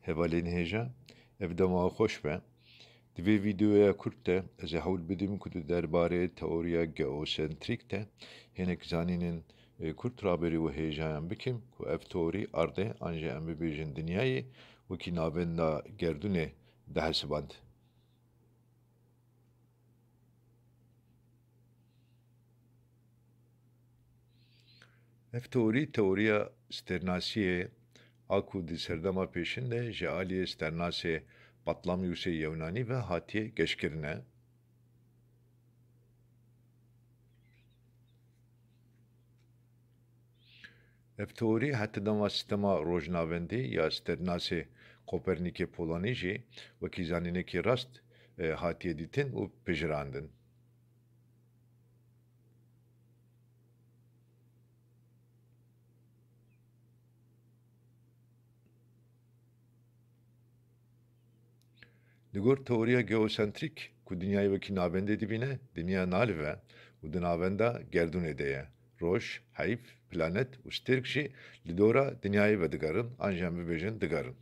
hevalên hêja ev dema xweş be. Di vê vîdeoya Kurd de ez ê hewl bidim ku di derbarê teoriya geosentrîk de hinek zanînên Kurd raberî û hêjayan bikim ku ev teorî ardê an jî em bibêjin dinyayê wekî navenda gerdûnê dihesiband. Ev teorî teoriya sternasiyê a ku di serdema pêşîn de ji aliyê sternasê Batlamyûsê Yewnanî ve hatiye geşkirine. Ev teorî heta dema sistema rojnavendî ya sternasê Kopernîkê Polanî jî wekî zanînekî rast hatiye dîtin û pijirandin. Li gor teoriya geosentrîk ku dinyayê wekî navendê dibîne, dinya nalive û di navenda gerdûnê de ye. Roj, heyv, planet û stêrk jî li dora dinyayê vedigerin, an jî em bibêjin digerin.